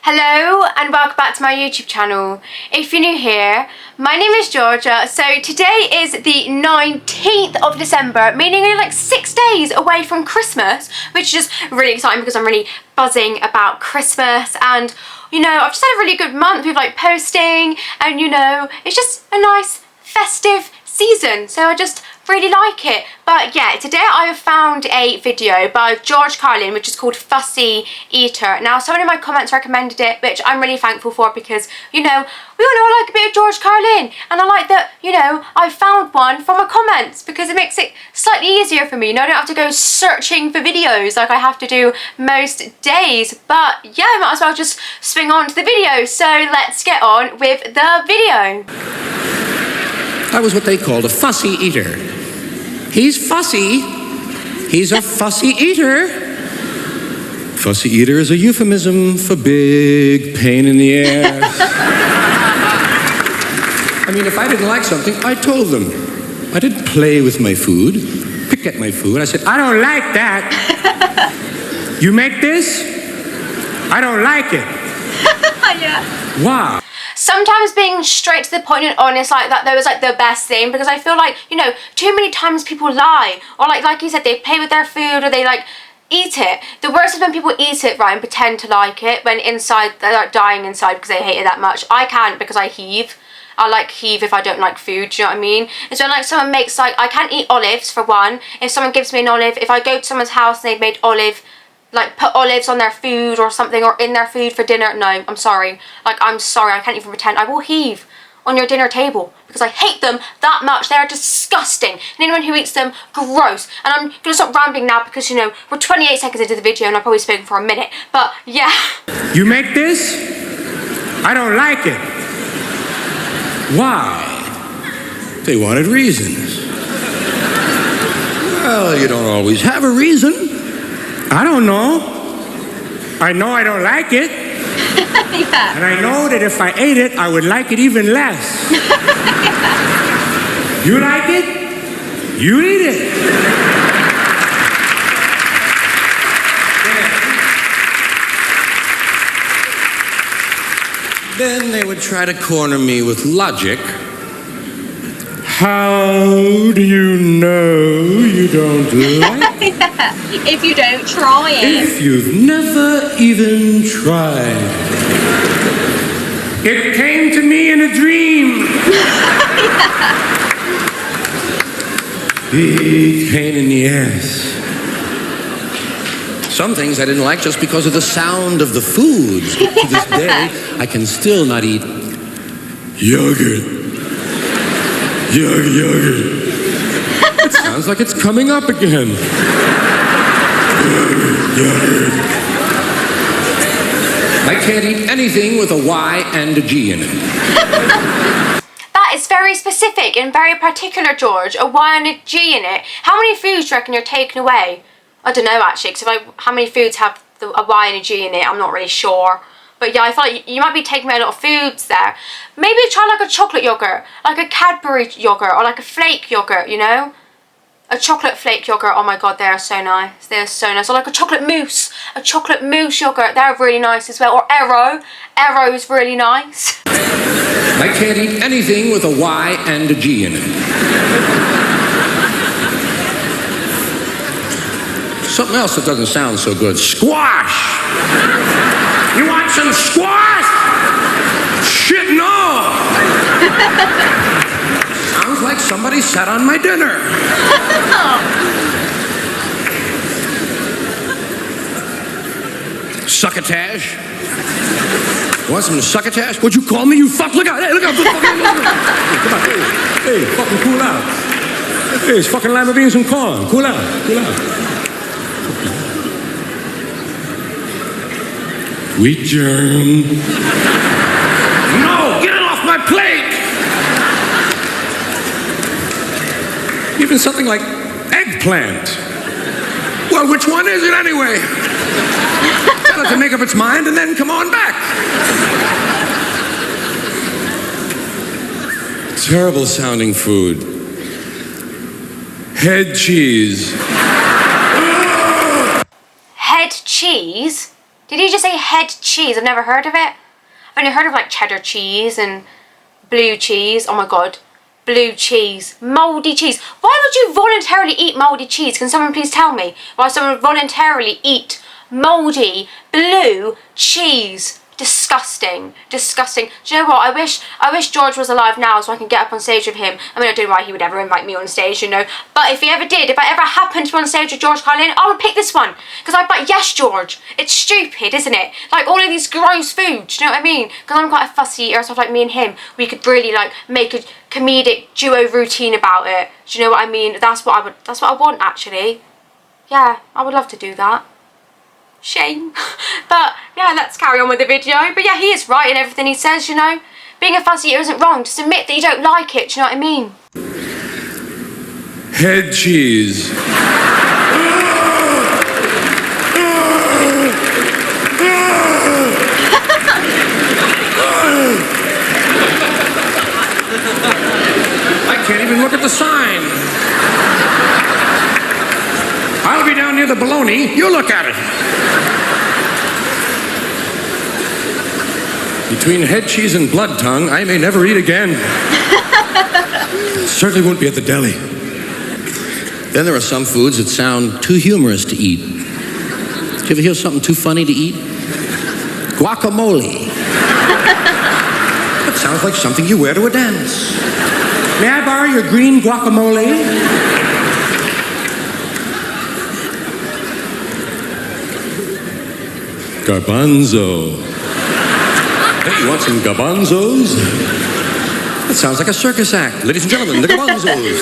Hello and welcome back to my YouTube channel. If you're new here, my name is Georgia. So today is the 19th of December, meaning we're like 6 days away from Christmas, which is just really exciting because I'm really buzzing about Christmas. And you know, I've just had a really good month with like posting, and you know, it's just a nice festive season, so I just really like it. But yeah, today I have found a video by Carlin, which is called FUSSY Eater. Now, someone in my comments recommended it, which I'm really thankful for because, you know, we all know I like a bit of Carlin, and I like that, you know, I found one from a comments because it makes it slightly easier for me. You know, I don't have to go searching for videos like I have to do most days. But yeah, I might as well just swing on to the video. So let's get on with the video. I was what they called a fussy eater. He's fussy. He's a fussy eater. Fussy eater is a euphemism for big pain in the ass. I mean, if I didn't like something, I told them. I didn't play with my food, pick at my food. I said, I don't like that. You make this? I don't like it. Yeah. Wow. Sometimes being straight to the point and honest like that though is like the best thing, because I feel like, you know, too many times people lie, or like you said, they play with their food, or they like eat it. The worst is when people eat it, right, and pretend to like it when inside they're like dying inside because they hate it that much. I can't, because I heave. I like heave if I don't like food, do you know what I mean? It's when like someone makes like, I can't eat olives for one. If someone gives me an olive, if I go to someone's house and they've made olive, like put olives on their food or something, or in their food for dinner, no, I'm sorry. Like, I'm sorry, I can't even pretend. I will heave on your dinner table because I hate them that much. They're disgusting. And anyone who eats them, gross. And I'm gonna stop rambling now because, you know, we're 28 seconds into the video and I've probably spoken for a minute. But yeah. You make this? I don't like it. Why? They wanted reasons. Well, you don't always have a reason. I don't know. I know I don't like it. Yeah. And I know that if I ate it, I would like it even less. Yeah. You like it? You eat it. Yeah. Then they would try to corner me with logic. How do you know you don't like it? Yeah. If you don't try it. If you've never even tried. It came to me in a dream. Yeah. Big pain in the ass. Some things I didn't like just because of the sound of the foods. Yeah. To this day, I can still not eat yogurt. Yogurt. It sounds like it's coming up again. Yogurt. I can't eat anything with a Y and a G in it. That is very specific and very particular, George. A Y and a G in it. How many foods do you reckon you're taking away? I don't know actually, because how many foods have a Y and a G in it? I'm not really sure. But yeah, I feel like you might be taking away a lot of foods there. Maybe try like a chocolate yogurt, like a Cadbury yogurt, or like a flake yogurt, you know? A chocolate flake yogurt, oh my god, they're so nice. They're so nice. Or like a chocolate mousse yogurt, they're really nice as well. Or Aero's really nice. I can't eat anything with a Y and a G in it. Something else that doesn't sound so good. Squash! You want some squash? Shit, no! Sounds like somebody sat on my dinner. Succotash? You want some succotash? What'd you call me? You fuck? Look out! Hey, look out! Look, come on, hey, fucking cool out. Hey, it's fucking lima beans and corn. Cool out. Wheat germ. No, get it off my plate! Even something like eggplant. Well, which one is it anyway? Tell it to make up its mind and then come on back. Terrible sounding food. Head cheese. Head cheese? Did he just say head cheese? I've never heard of it. I've only heard of like cheddar cheese and blue cheese. Oh my god. Blue cheese. Mouldy cheese. Why would you voluntarily eat mouldy cheese? Can someone please tell me why someone would voluntarily eat mouldy blue cheese? Disgusting. Disgusting. Do you know what? I wish George was alive now so I can get up on stage with him. I mean, I don't know why he would ever invite me on stage, you know. But if he ever did, if I ever happened to be on stage with George Carlin, I would pick this one. Because I'd be like, yes, George. It's stupid, isn't it? Like, all of these gross foods, do you know what I mean? Because I'm quite a fussy eater, so like me and him, we could really, like, make a comedic duo routine about it. Do you know what I mean? That's what I want, actually. Yeah, I would love to do that. Shame. But yeah, let's carry on with the video. But yeah, he is right in everything he says, you know. Being a fussy eater isn't wrong. Just admit that you don't like it, do you know what I mean? Head cheese. I can't even look at the sign. I'll be down near the bologna. You look at it. Between head cheese and blood tongue, I may never eat again. Certainly won't be at the deli. Then there are some foods that sound too humorous to eat. Did you ever hear something too funny to eat? Guacamole. It sounds like something you wear to a dance. May I borrow your green guacamole? Garbanzo. Hey, you want some garbanzos? That sounds like a circus act. Ladies and gentlemen, the garbanzos.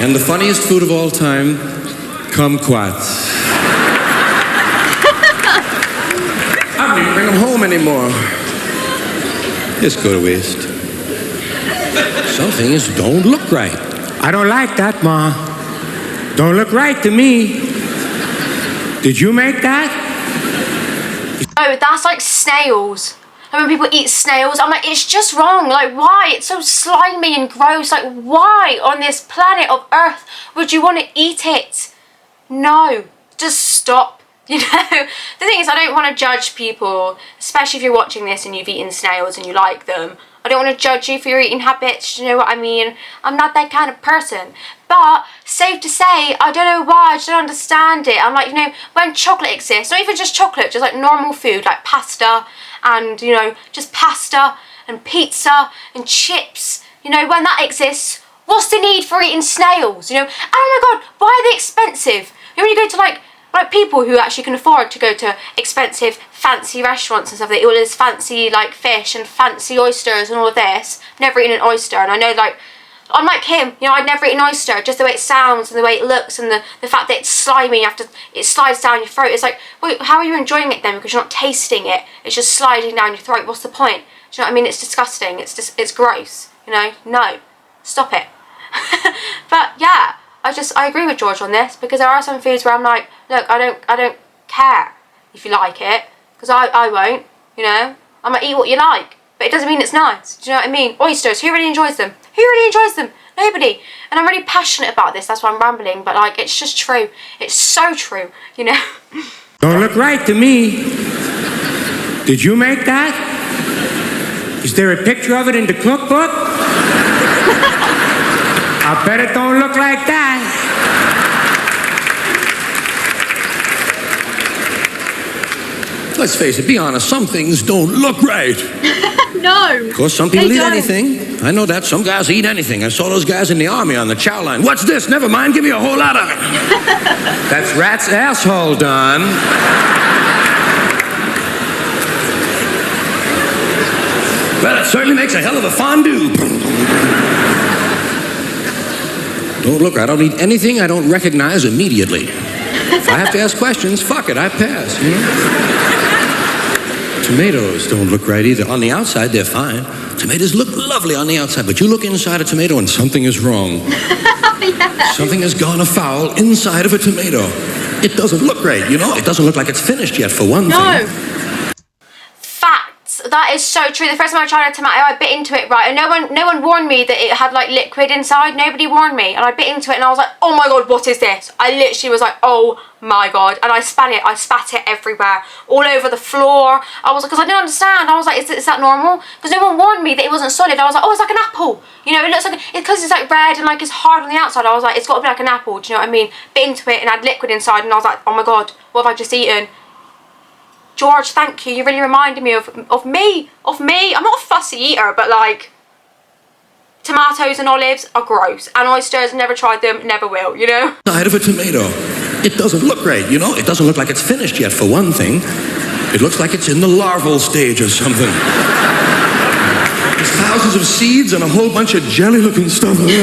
And the funniest food of all time, kumquats. I don't even bring them home anymore. Just go to waste. Some things don't look right. I don't like that, Ma. Don't look right to me. Did you make that? Oh, that's like snails. Like when people eat snails, I'm like, it's just wrong. Like, why? It's so slimy and gross. Like, why on this planet of Earth would you want to eat it? No, just stop. You know, the thing is, I don't want to judge people, especially if you're watching this and you've eaten snails and you like them. I don't want to judge you for your eating habits, you know what I mean? I'm not that kind of person. But, safe to say, I don't know why, I just don't understand it. I'm like, you know, when chocolate exists, not even just chocolate, just like normal food, like pasta, and, you know, just pasta, and pizza, and chips, you know, when that exists, what's the need for eating snails, you know? And oh my god, why are they expensive? You know, when you go to like people who actually can afford to go to expensive, fancy restaurants and stuff, they eat all this fancy, like, fish and fancy oysters and all of this. I've never eaten an oyster, and I know, like, I'm like him, you know, I'd never eat an oyster, just the way it sounds and the way it looks and the fact that it's slimy, it slides down your throat. It's like, wait, how are you enjoying it then? Because you're not tasting it, it's just sliding down your throat. What's the point? Do you know what I mean? It's disgusting, it's gross, you know? No, stop it. But yeah, I agree with George on this, because there are some foods where I'm like, look, I don't care if you like it, because I won't, you know? I might eat what you like, but it doesn't mean it's nice. Do you know what I mean? Oysters, who really enjoys them? Who really enjoys them? Nobody. And I'm really passionate about this, that's why I'm rambling, but like, it's just true. It's so true, you know? Don't look right to me. Did you make that? Is there a picture of it in the cookbook? I bet it don't look like that. Let's face it, be honest, some things don't look right. No. Of course, some people eat anything. I know that. Some guys eat anything. I saw those guys in the army on the chow line. What's this? Never mind, give me a whole lot of it. That's rat's asshole, Don. Well, it certainly makes a hell of a fondue. Don't look, I don't eat anything I don't recognize immediately. If I have to ask questions, fuck it, I pass, you know? Tomatoes don't look right either. On the outside, they're fine. Tomatoes look lovely on the outside, but you look inside a tomato and something is wrong. Yeah. Something has gone afoul inside of a tomato. It doesn't look right, you know? It doesn't look like it's finished yet, for one thing. Facts. Yes, that is so true. The first time I tried a tomato, I bit into it, right, and no one warned me that it had like liquid inside. Nobody warned me, and I bit into it, and I was like, oh my god, what is this? I literally was like, oh my god, and I spat it everywhere, all over the floor. I was like, because I didn't understand. I was like, is that normal? Because no one warned me that it wasn't solid. I was like, oh, it's like an apple. You know, it looks like, because it's like red and like it's hard on the outside. I was like, it's got to be like an apple. Do you know what I mean? Bit into it and had liquid inside, and I was like, oh my god, what have I just eaten? George, thank you. You really reminded me of me. I'm not a fussy eater, but like, tomatoes and olives are gross. And oysters, never tried them, never will, you know? Side of a tomato. It doesn't look right, you know? It doesn't look like it's finished yet, for one thing. It looks like it's in the larval stage or something. There's thousands of seeds and a whole bunch of jelly-looking stuff. Get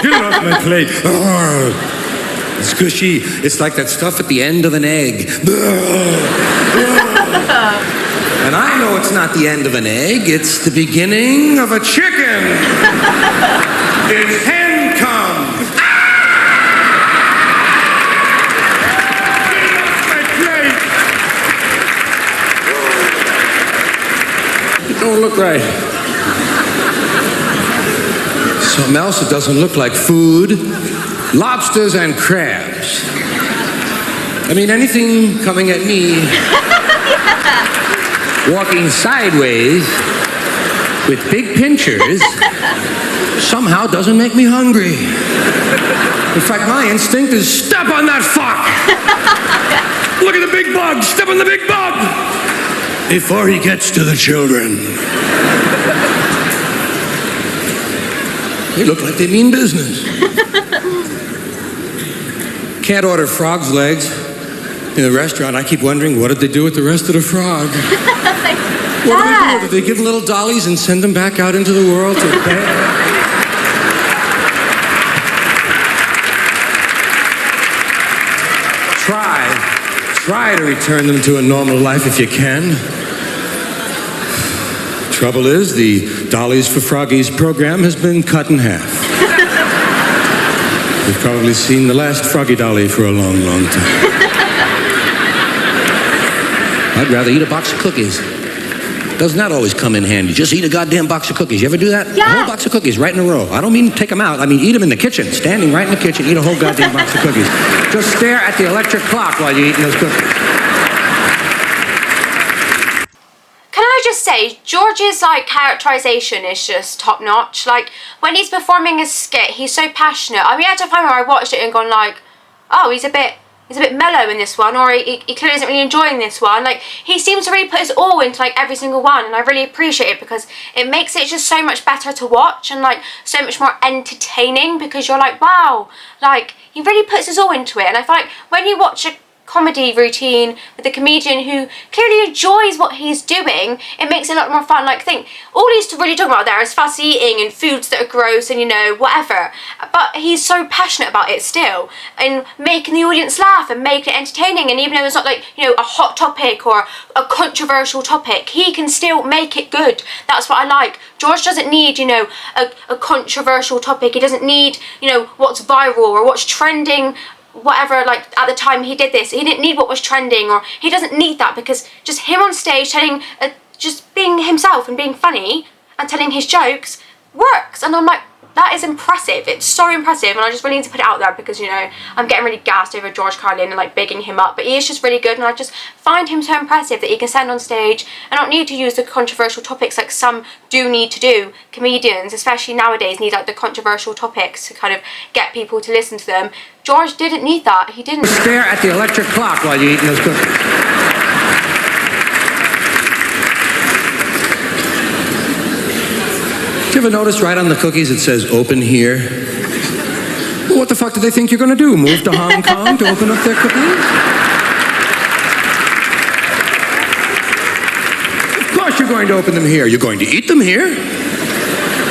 it off my plate. It's squishy. It's like that stuff at the end of an egg. And I know it's not the end of an egg. It's the beginning of a chicken. It's hen come. It don't look right. Something else that doesn't look like food. Lobsters and crabs. I mean, anything coming at me, walking sideways with big pinchers, somehow doesn't make me hungry. In fact, my instinct is step on that fuck. Look at the big bug. Step on the big bug before he gets to the children. They look like they mean business. Can't order frog's legs in the restaurant. I keep wondering, what did they do with the rest of the frog? What do they do? Did they give them little dollies and send them back out into the world to bed? Try to return them to a normal life if you can. Trouble is, the Dollies for Froggies program has been cut in half. You've probably seen the last Froggy Dolly for a long, long time. I'd rather eat a box of cookies. Doesn't that always come in handy? Just eat a goddamn box of cookies. You ever do that? Yeah. A whole box of cookies right in a row. I don't mean take them out. I mean eat them in the kitchen. Standing right in the kitchen, eat a whole goddamn box of cookies. Just stare at the electric clock while you're eating those cookies. Say George's like characterization is just top notch. Like when he's performing a skit, he's so passionate. I mean, I had a time where I watched it and gone like, oh, he's a bit mellow in this one, or he clearly isn't really enjoying this one. Like he seems to really put his all into like every single one, and I really appreciate it because it makes it just so much better to watch and like so much more entertaining, because you're like, wow, like he really puts his all into it. And I feel like when you watch a comedy routine with a comedian who clearly enjoys what he's doing, it makes it a lot more fun. Like, think, all he's really talking about there is fussy eating and foods that are gross and, you know, whatever, but he's so passionate about it still, and making the audience laugh and making it entertaining. And even though it's not like, you know, a hot topic or a controversial topic, he can still make it good. That's what I like. George doesn't need, you know, a controversial topic. He doesn't need, you know, what's viral or what's trending, whatever. Like at the time he did this, he didn't need what was trending, or he doesn't need that, because just him on stage telling just being himself and being funny and telling his jokes works. And I'm like, that is impressive. It's so impressive, and I just really need to put it out there because, you know, I'm getting really gassed over George Carlin and like bigging him up, but he is just really good, and I just find him so impressive that he can stand on stage and not need to use the controversial topics like some do need to do. Comedians, especially nowadays, need like the controversial topics to kind of get people to listen to them. George didn't need that. He didn't. Stare at the electric clock while you're eating those cookies. Did you ever notice right on the cookies it says open here? Well, what the fuck do they think you're gonna do? Move to Hong Kong to open up their cookies? Of course you're going to open them here. You're going to eat them here.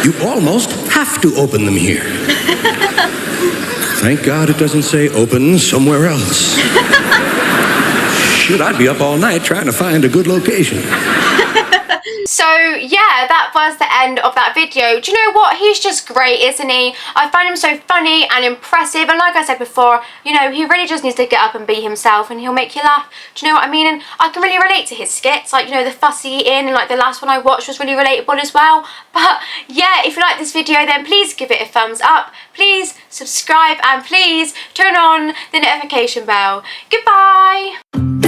You almost have to open them here. Thank God it doesn't say open somewhere else. Shit, I'd be up all night trying to find a good location. So yeah, that was the end of that video. Do you know what? He's just great, isn't he? I find him so funny and impressive, and like I said before, you know, he really just needs to get up and be himself and he'll make you laugh. Do you know what I mean? And I can really relate to his skits, like, you know, the fussy eating, and like the last one I watched was really relatable as well. But yeah, if you like this video, then please give it a thumbs up, please subscribe, and please turn on the notification bell. Goodbye.